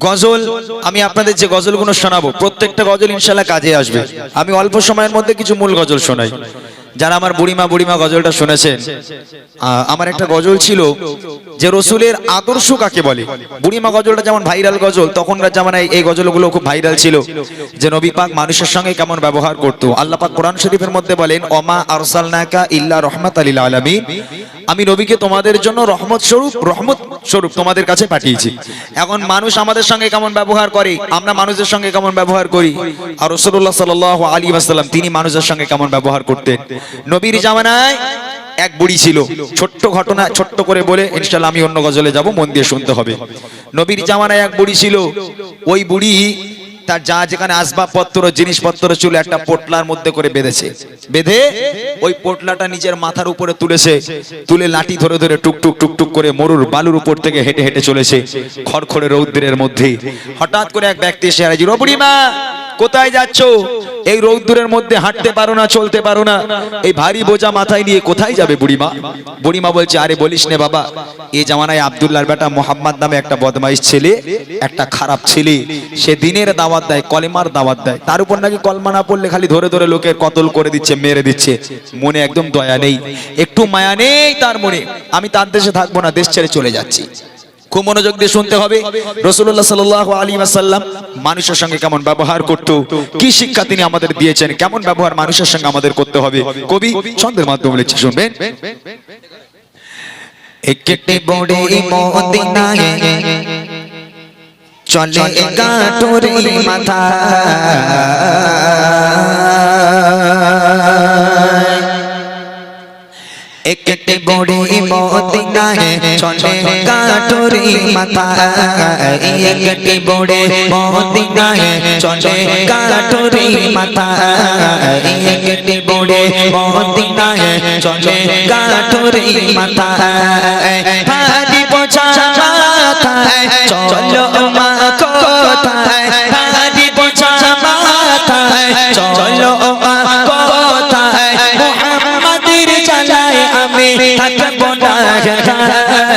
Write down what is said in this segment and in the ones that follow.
গজল আমি আপনাদের যে গজলগুলো শোনাবো প্রত্যেকটা গজল ইনশাআল্লাহ কাজে আসবে। আমি অল্প সময়ের মধ্যে কিছু মূল গজল শোনাই। যারা আমার বুড়িমা বুড়িমা গজলটা শুনেছেন, আমার একটা গজল ছিল যে রসুলের আদর্শ কাকে বলে। বুড়িমা গজলটা যেমন ভাইরাল গজল, তখনকার জামানায় এই গজলগুলো খুব ভাইরাল ছিল, যে নবী পাক মানুষের সঙ্গে কেমন ব্যবহার করত। আল্লাহ পাক কোরআন শরীফের মধ্যে বলেন, ওমা আরসালনাকা ইল্লা রাহমাতাল লিল আলামিন, আমি নবীকে তোমাদের জন্য রহমত স্বরূপ তোমাদের কাছে পাঠিয়েছি। এখন মানুষ আমাদের সঙ্গে কেমন ব্যবহার করে, আমরা মানুষের সঙ্গে কেমন ব্যবহার করি, আর রাসূলুল্লাহ সাল্লাল্লাহু আলাইহি ওয়াসাল্লাম তিনি মানুষের সঙ্গে কেমন ব্যবহার করতেন। নবীর জামানায় এক বুড়ি ছিল, ছোট্ট ঘটনা ছোট্ট করে বলে ইনশাআল্লাহ আমি অন্য গজলে যাব, মন দিয়ে শুনতে হবে। নবীর জামানায় এক বুড়ি ছিল, ওই বুড়ি তার যা যেখানে আসবাবপত্র জিনিসপত্র ছিল একটা পোটলার মধ্যে করে বেঁধে ওই পোটলাটা নিজের মাথার উপরে তুলেছে, তুলে লাঠি ধরে ধরে টুকটুক টুকটুক করে মরুর বালুর উপর থেকে হেঁটে হেঁটে চলেছে খড়খড়ে রৌদ্রের মধ্যে। হঠাৎ করে এক ব্যক্তি এসে হাজির, ও বুড়িমা কোথায় যাচ্ছ? এই রৌদ্রের মধ্যে হাঁটতে পারো না, চলতে পারো না, এই ভারী বোঝা মাথায় নিয়ে কোথায় যাবে বুড়িমা? বুড়িমা বলছে, আরে বলিস নে বাবা, এই জামানায় আব্দুল্লাহর বেটা মোহাম্মদ নামে একটা বদমাইশ ছেলে, একটা খারাপ ছেলে, সে দিনের দাওয়াত দেয়, কলেমার দাওয়াত দেয়, তার উপর নাকি কলমা না পড়লে খালি ধরে ধরে লোকের কতল করে দিচ্ছে, মেরে দিচ্ছে। মনে একদম দয়া নেই, একটু মায়া নেই তার মনে। আমি তার দেশে থাকবো না, দেশ ছেড়ে চলে যাচ্ছি। খুব মনোযোগ দিয়ে শুনতে হবে। রাসূলুল্লাহ সাল্লাল্লাহু আলাইহি ওয়াসাল্লাম মানুষের সঙ্গে কেমন ব্যবহার করত, কি শিক্ষা তিনি আমাদের দিয়েছেন, কেমন ব্যবহার মানুষের সঙ্গে আমাদের করতে হবে। কবি ছন্দের মাধ্যমে লিখছে, শুনবেন। একটি বড়ি মদিনায় চলে গাটুরি মাথা, একটি বড়ি মদিনায় চলে গাটুরি মাথা, একটি বড়ি মদিনায় চলে গাটুরি মাথা, একটি বড়ি মদিনায় চলে গাটুরি মাথা, ভারী বোঝা মাথায় চলো মা কোথায়, ভারী বোঝা মাথায় চলো মা কোথায়, মুহাম্মাদের জানায় আমি থাকবো না ঠায়,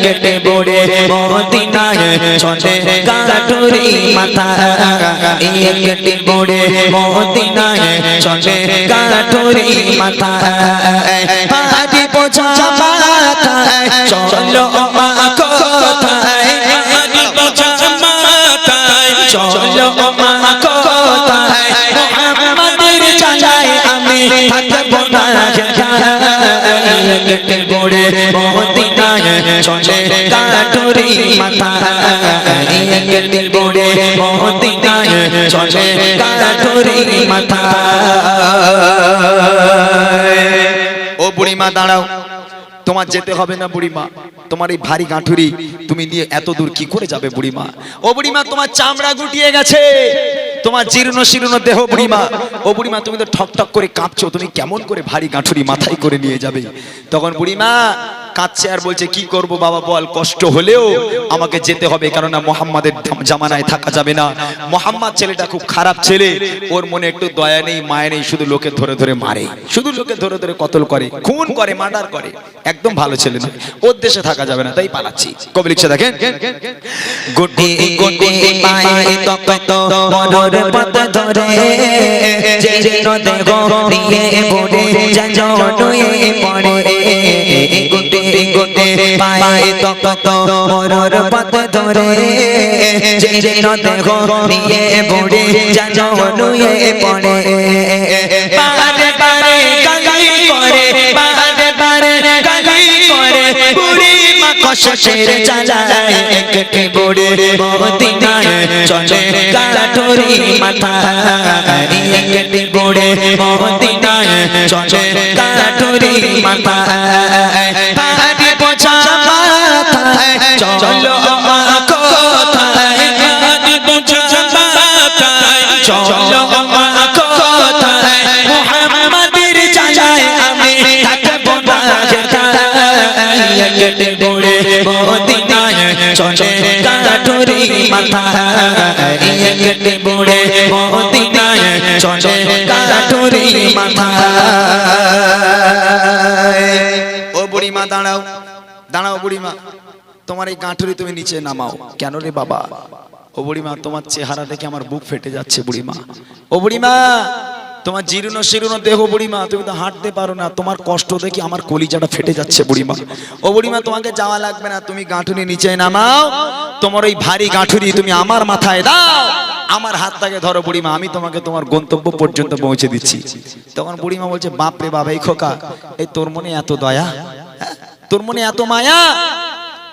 কেটে বড়ে মদিনায় চলে গাটুরি মাথা, কেটে বড়ে মদিনায় চলে গাটুরি মাথা, ভারী বোঝা মাথায় চলো মা কোথায়, ভারী বোঝা মাথায় চলো মা কোথায়, মুহাম্মাদের জানায় আমি থাকবো না ঠায়, কেটে বড়ে মদিনায় চলে গাটুরি মাথা, কেটে বড়ে মদিনায় চলে গাটুরি মাথা। ও বুড়িমা দাঁড়াও, তোমার যেতে হবে না বুড়িমা, তোমার এই ভারী গাঁঠুরি তুমি নিয়ে এত দূর কি করে যাবে বুড়িমা? ও বুড়িমা তোমার চামড়া গুটিয়ে গেছে, তোমার জীর্ণ শীর্ণ দেহ বুড়িমা। ও বুড়িমা তুমি তো ঠক ঠক করে কাঁপছো, তুমি কেমন করে ভারী গাঁঠুরি মাথায় করে নিয়ে যাবে? তখন বুড়িমা কাঁদছে আর বলছে, কি করব বাবা বল, কষ্ট হলেও আমাকে যেতে হবে, কেননা মোহাম্মদের জামানায় থাকা যাবে না। মোহাম্মদ ছেলেটা খুব খারাপ ছেলে, ওর মনে একটু দয়া নেই মায়া নেই, শুধু লোকে ধরে ধরে মারে, শুধু লোকে ধরে ধরে কতল করে, খুন করে, মার্ডার করে, একদম ভালো ছেলে নয়, ওর দেশে থাকা যাবে না, তাই পালাচ্ছি। কবি লিখছে দেখেন, গুটি গুটি পায়ে তপ্ত মরুর পথ ধরে, যেন দেহ নিয়ে পড়ে জজনুয়ে পড়ে, গুটি গুটি পায়ে তপ্ত মরুর পথ ধরে, যেন দেহ নিয়ে পড়ে জজনুয়ে পড়ে, বারে বারে গালি করে, বারে বারে গালি করে, বুড়ি মা কষ্টের জ্বালায় একটি বড়ে মদিনায় চলে গাটুরি মাথা, একটি বড়ে মদিনায় চলে গাটুরি মাথা, ভারী বোঝা মাথায় চলো মা কোথায়, ভারী বোঝা মাথায় চলো মা কোথায়, মুহাম্মাদের জানায় আমি থাকবো না ঠায়, কেটে বড়ে মদিনায় চলে গাটুরি মাথা, কেটে বড়ে মদিনায় চলে গাটুরি মাথা। ও বুড়িমা দাঁড়াও, দাঁড়াও বুড়িমা, তোমার এই গাঁঠুরি তুমি নিচে নামাও। কেন রে বাবা? ও বুড়িমা, তোমার চেহারা দেখে আমার বুক ফেটে যাচ্ছে বুড়িমা। ও বুড়িমা, তোমার জীর্ণ শীর্ণ দেহ বুড়িমা, তুমি তো হাঁটতে পারো না, তোমার কষ্ট দেখে আমার কলিজাটা ফেটে যাচ্ছে বুড়িমা। ও বুড়িমা, তোমাকে যাওয়া লাগবে না, তুমি গাঁঠুরি নিচে নামাও, তোমার ওই ভারী গাঁঠুরি তুমি আমার মাথায় দাও, আমার হাতটাকে ধরো বুড়িমা, আমি তোমাকে তোমার গন্তব্য পর্যন্ত পৌঁছে দিচ্ছি। তখন বুড়িমা বলছে, বাপ রে বাবা, এই খোকা, এই তোর মনে এত দয়া, তোর মনে এত মায়া?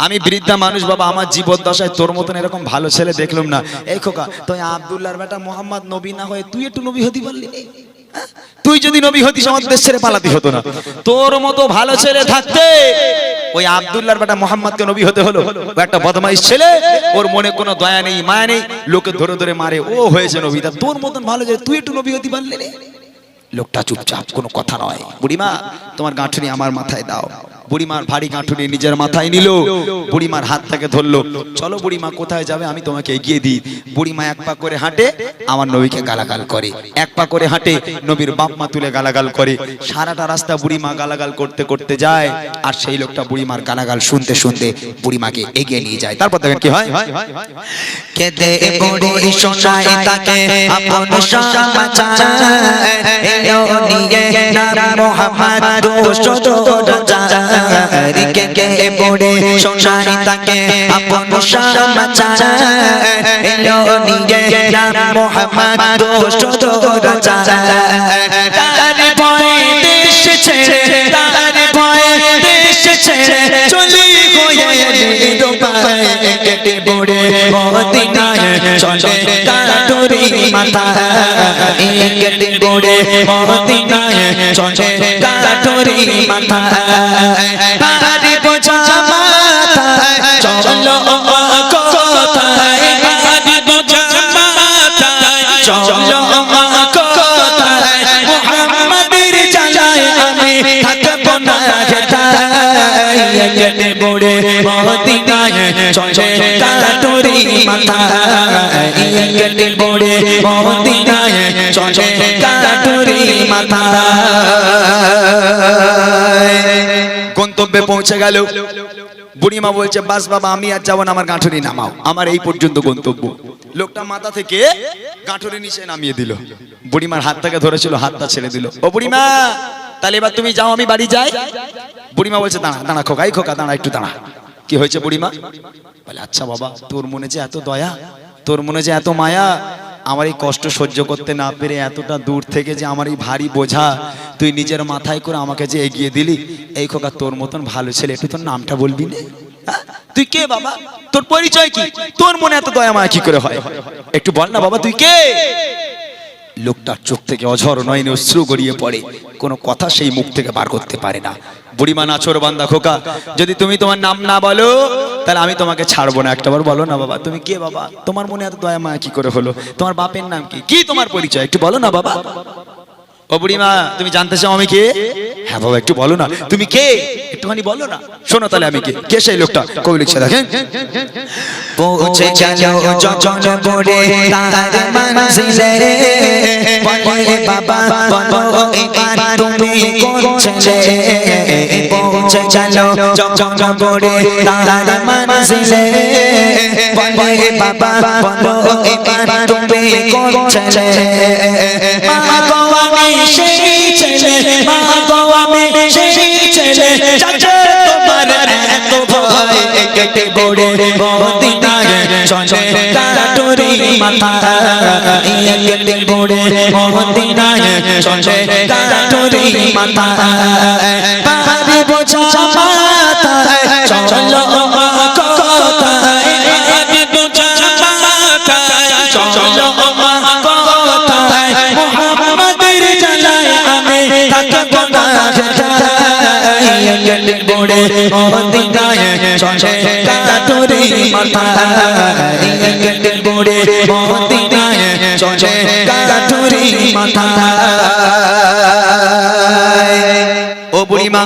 আমি বৃদ্ধা মানুষ বাবা, আমার জীবদ্দশায় তোর মতন এরকম ভালো ছেলে দেখলাম না। এই খোকা, তুই আব্দুল্লাহর বেটা মোহাম্মদ নবী না হয়ে তুই একটু নবী হতে পারলি? তুই যদি নবী হতিস আমার দেশ ছেড়ে পালাতে হতো না। তোর মতো ভালো ছেলে থাকতে ওই আব্দুল্লাহর বেটা মোহাম্মদকে নবী হতে হলো। ও একটা বদমাইশ ছেলে, ওর মনে কোনো দয়া নেই মায়া নেই, লোকে ধরে ধরে মারে, ও হয়েছে নবী। তা তোর মতন ভালো ছেলে তুই একটু নবী হতে পারলি? লোকটা চুপচাপ, কোনো কথা নয়। বুড়িমা, তোমার গাঁঠুনি আমার মাথায় দাও। বুড়িমার ভারী গাঁঠুনি নিজের মাথায় নিল, বুড়িমার হাত থেকে ধরলো। চলো বুড়িমা, কোথায় যাবে আমি তোমাকে এগিয়ে দিই। বুড়িমা এক পা করে হাঁটে, আমার নবীকে গালাগাল করে, এক পা করে হাঁটে, নবীর বাপ মা তুলে গালাগাল করে। সারাটা রাস্তা বুড়িমা গালাগাল করতে করতে যায়, আর সেই লোকটা বুড়িমার গালাগাল শুনতে শুনতে বুড়িমাকে এগিয়ে নিয়ে যায়। তারপর দেখেন কি হয়। কেঁদে বুড়ি শোনায় তাকে আপন সমাচার, এলো নিয়ে নাম মোহাম্মদ দুশত রাজার। কেঁদে বুড়ি শোনায় তাকে আপন সমাচার, এলো নিয়ে নাম মোহাম্মদ দুশত রাজার। তার ভয়ে দেশ ছেড়ে, তার ভয়ে দেশ ছেড়ে চলি হয়ে নিরুপায়। কেটে বুড়ে মদিনায় চলে গাঁঠুরি মাথায়, কেটে বুড়ে মদিনায় চলে গাঁঠুরি মাথায়। তারি বোঝা মাথায় চলো কোথায়, তারি বোঝা মাথায় চলো কোথায়। মুহাম্মাদের জ্বালায় আমি থাকবো না হেথায়। কেটে বুড়ে মদিনায় চলে গাঁঠুরি মাথায়, কেটে বুড়ে মদিনায় চলে গাঁঠুরি মাথায়। গন্তব্যে পৌঁছে গেল। বুড়িমা বলছে, বাস বাবা, আমি আর যাবো না, আমার গাঁঠুরি নামাও, আমার এই পর্যন্ত গন্তব্য। লোকটা মাথা থেকে গাঁঠুরি নিচে নামিয়ে দিল, বুড়িমার হাত থেকে ধরেছিল, হাতটা ছেড়ে দিল। ও বুড়িমা, তাহলে এবার তুমি যাও, আমি বাড়ি যাই। বুড়িমা বলছে, দাঁড়া দাঁড়া খোকা, এই খোকা দাঁড়া, একটু দাঁড়া। কি হয়েছে বুড়িমা? বলে, আচ্ছা বাবা, তোর মনে যে এত দয়া, তোর মনে যে এত মায়া, আমার এই কষ্ট সহ্য করতে না পেরে এতটা দূর থেকে যে আমার এই ভারী বোঝা তুই নিজের মাথায় করে আমাকে যে এগিয়ে দিলি, এই খোকা তোর মতন ভালো ছেলে, একটু তোর নামটা বলবি না? তুই কে বাবা? তোর পরিচয় কি? তোর মনে এত দয়া মায়া কি করে হয়? একটু বল না বাবা, তুই কে? লোকটার চোখ থেকে অঝর নয়নে অশ্রু গড়িয়ে পড়ে, কোনো কথা সেই মুখ থেকে বার করতে পারে না। বুড়িমা, নাছোর বান্দা খোকা, যদি তুমি তোমার নাম না বলো তাহলে আমি তোমাকে ছাড়বো না। একটাবার বলো না বাবা, তুমি কে বাবা? তোমার মনে এত দয়া মায়া কি করে হলো? তোমার বাপের নাম কি? কি তোমার পরিচয়? একটু বলো না বাবা। ও বুড়িমা, তুমি জানতে চাও আমি কে? হ্যাঁ বাবা, একটু বলো না, তুমি কে? একটুখানি বলো না। শোনো তাহলে আমি কে। কে সেই লোকটা? কবি লিখছে দেখেন। পৌঁছে গেল যখন বুড়ে তার মঞ্জিলে, বলে বাবা বলো এবার তুমি কোন ছেলে। পৌঁছে গেল যখন বুড়ে তার মঞ্জিলে, বলে বাবা বলো এবার তুমি কোন ছেলে। মা গো আমি সেই ছেলে, মা গো আমি সেই ছেলে, চাচা তোমার এত ভয়। কেটে বুড়ে মদিনায় চলে গাঁঠুরি মাথায়, কেটে বুড়ে মদিনায় চলে গাঁঠুরি মাথায়। ভারী বোঝা মাথায় চলো কোথায়, ভারী বোঝা মাথায় চলো কোথায়। মুহাম্মাদের জ্বালায় আমি থাকবো না হেথায়। কেটে বুড়ে মদিনায় চলে গাঁঠুরি মাথায়, কেটে বুড়ে মদিনায় চলে গাঁঠুরি মাথায়। ও বুড়িমা,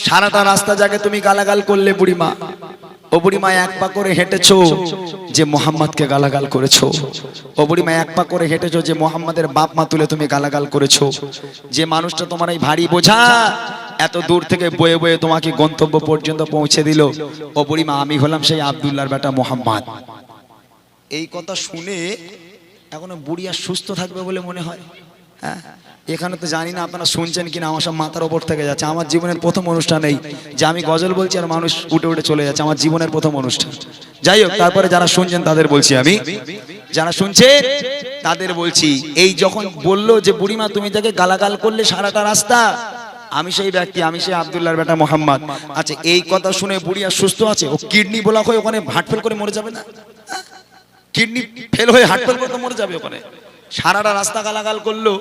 সারাটা রাস্তা যাকে তুমি গালাগাল করলে বুড়িমা, ও ও বুড়িমা এক পা করে হেঁটেছো যে মোহাম্মদকে গালাগাল করেছো। ও বুড়িমা এক পা করে হেঁটেছো যে মোহাম্মদের বাপ মা তুলে তুমি গালাগাল করেছো। যে মানুষটা তোমার এই ভারী বোঝা এত দূর থেকে বয়ে বয়ে তোমাকে গন্তব্য পর্যন্ত পৌঁছে দিল, ও বুড়িমা আমি হলাম সেই আব্দুল্লাহর বেটা মোহাম্মদ। এই কথা শুনে এখনো বুড়ি আর সুস্থ থাকবে বলে মনে হয়? হ্যাঁ, এখানে তো জানি না আপনারা শুনছেন কিনা, আমার সব মাথার ওপর থেকে যাচ্ছে। আমার জীবনের প্রথম অনুষ্ঠান এই যে আমি গজল বলছি আর মানুষ উঠে উঠে চলে যাচ্ছে, আমার জীবনের প্রথম অনুষ্ঠান। যাই হোক, তারপরে যারা শুনছেন তাদের বলছি, আমি যারা শুনছে তাদের বলছি, এই যখন বললো যে বুড়িমা তুমি তাকে গালাগাল করলে সারাটা রাস্তা, আমি সেই ব্যক্তি, আমি সেই আব্দুল্লাহর বেটা মোহাম্মদ। আচ্ছা, এই কথা শুনে বুড়ি আর সুস্থ আছে? ও কিডনি ব্লক হয়ে ওখানে হার্ট ফেল করে মরে যাবে না? কিডনি ফেল হয়ে হার্ট ফেল করে তো মরে যাবে ওখানে। সারাটা রাস্তা গালাগাল করলো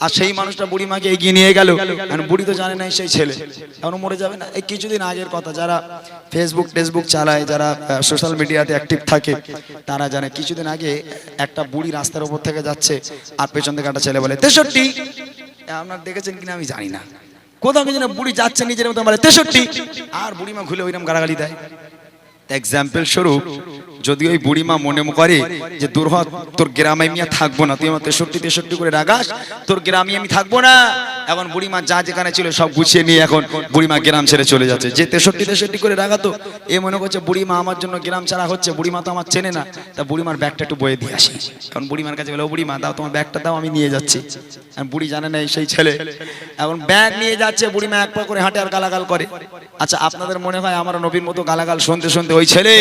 আর সেই মানুষটা বুড়িমাকে এগিয়ে নিয়ে গেল, কারণ বুড়ি তো জানে না সেই ছেলে, এখনো মরে যাবে না। এই কিছুদিন আগের কথা, যারা ফেসবুক চালায়, যারা সোশ্যাল মিডিয়াতে অ্যাক্টিভ থাকে তারা জানে, কিছুদিন আগে একটা বুড়ি রাস্তার উপর থেকে যাচ্ছে আর পেছন থেকে একটা ছেলে বলে 63। আপনার দেখেছেন কিনা আমি জানি না, কোথাও কিছু না, বুড়ি যাচ্ছে নিজের মতো বলে 63, আর বুড়িমা ঘুরে ওইরকম গালাগালি দেয়। এক্সাম্পল স্বরূপ, যদি ওই বুড়িমা মনে করে যে দূর হ, তোর গ্রামে আমি থাকবো না, তুই আমার 63 করে রাগাস, তোর গ্রামে আমি থাকবো না। এখন বুড়িমা যা যেখানে ছিল সব গুছিয়ে নিয়ে এখন বুড়িমা গ্রাম ছেড়ে চলে যাচ্ছে। যে 63 করে রাগাতো, এ মনে করছে বুড়িমা আমার জন্য গ্রাম ছাড়া হচ্ছে, বুড়িমা তো আমার চেনে না, তা বুড়িমার ব্যাগটা একটু বয়ে দিয়ে আসি। কারণ বুড়িমার কাছে বলে, ও বুড়িমা দাও তোমার ব্যাগটা দাও, আমি নিয়ে যাচ্ছি। বুড়ি জানে না সেই ছেলে, এখন ব্যাগ নিয়ে যাচ্ছে, বুড়িমা এক পা করে হাঁটে আর গালাগাল করে। আচ্ছা, আপনাদের মনে হয় আমার নবীর মতো গালাগাল শুনতে শুনতে ওই ছেলে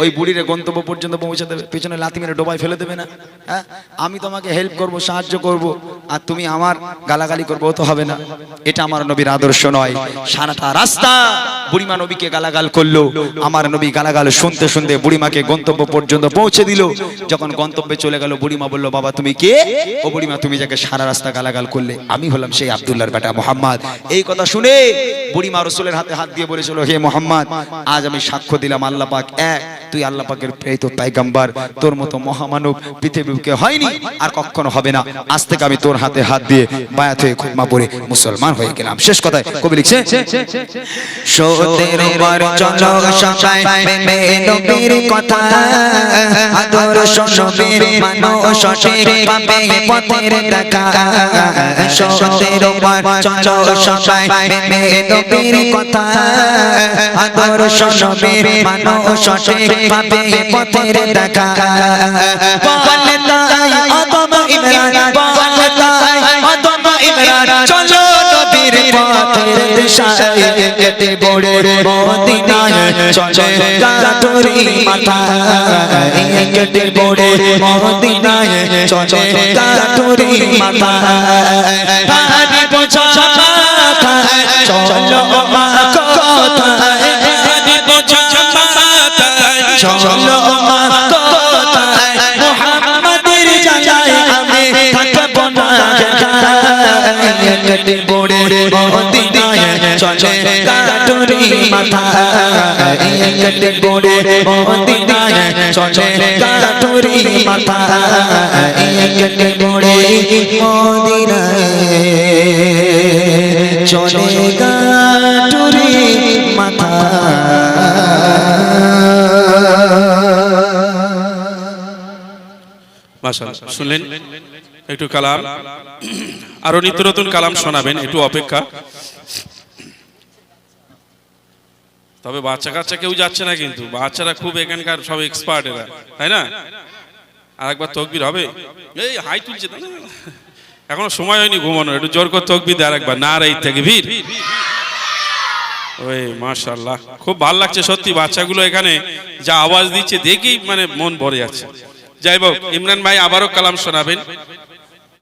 ওই বুড়ির গন্তব্য পর্যন্ত পৌঁছে দেবে, পেছনে লাথি মেরে ডোবায় ফেলে দেবে না? হ্যাঁ, আমি তোমাকে হেল্প করব, সাহায্য করব, আর তুমি আমার গালাগালি করবো, তো হবে না। এটা আমার নবীর আদর্শ নয়। সারাটা রাস্তা বুড়িমা নবীকে গালাগাল করলো, আমার নবী গালাগাল শুনতে শুনতে বুড়িমাকে গন্তব্য পর্যন্ত পৌঁছে দিল। যখন গন্তব্যে চলে গেল, বুড়িমা বলল, বাবা তুমি কে? ও বুড়িমা, তুমি যাকে সারা রাস্তা গালাগাল করলে, আমি হলাম সেই আব্দুল্লাহর বেটা মোহাম্মদ। এই কথা শুনে বুড়িমা রাসূলের হাতে হাত দিয়ে বলেছিল, হে মোহাম্মদ, আজ আমি সাক্ষ্য দিলাম আল্লাহ পাক এক, তুই আল্লাহ পাকের প্রেরিত পয়গম্বর, তোর মতো মহামানব পৃথিবীতে হয়নি আর কখনো হবে না। আজ থেকে আমি তোর হাতে হাত দিয়ে বায়াত হয়ে খুতমা পড়ে মুসলমান হয়ে গেলাম। শেষ কথায় কবি লিখছে, সতের বার চলো সবাই প্রেমে নবীর কথা, আদর্শ নবীর মানো সঠিক পাবে পথের দেখা। সতের বার চলো সবাই প্রেমে নবীর কথা, আদর্শ নবীর মানো সঠিক পাবে পথের দেখা। বলে তাই আদম ইমরান, বলে তাই আদম ইমরান, চলো নবীর পথের দিশায়, কেটে বড়ে মদিনায় চলে কাটুরি মাথা, কেটে বড়ে মদিনায় চলে কাটুরি মাথা। পানি বোঝা মাথা চলো মা কোথায়, পানি বোঝা মাথা চলো মা কোথায়, মুহাম্মাদের জানায় আমি থাকবো না। কেটে বড়ে মদিনায় চলে কাটুরি মাথা, কেটে বড়ে মদিনায় চলে কাটুরি মাথা, কেটে বড়ে মদিনায় চলে কাটুরি মাথা। মাশাআল্লাহ, শুনলেন একটু কালাম, আরো নিত্য নতুন কালাম শোনাবেন, একটু অপেক্ষা। তবে বাচ্চা কাচ্চা কেউ যাচ্ছে না, কিন্তু বাচ্চারা খুব এখানকার সব এক্সপার্ট এরা, তাই না? আরেকবার তকবীর হবে, এই হাই তুলছে, এখনো সময় হয়নি ঘুমানোর, একটু জোর করে তকবীর দেয় আরেকবার, নারায়ে তাকবীর। ওই মাশাআল্লাহ, খুব ভালো লাগছে সত্যি, বাচ্চাগুলো এখানে যা আওয়াজ দিচ্ছে দেখেই মানে মন ভরে যাচ্ছে। যাই হোক, ইমরান ভাই আবারও কালাম শোনাবেন।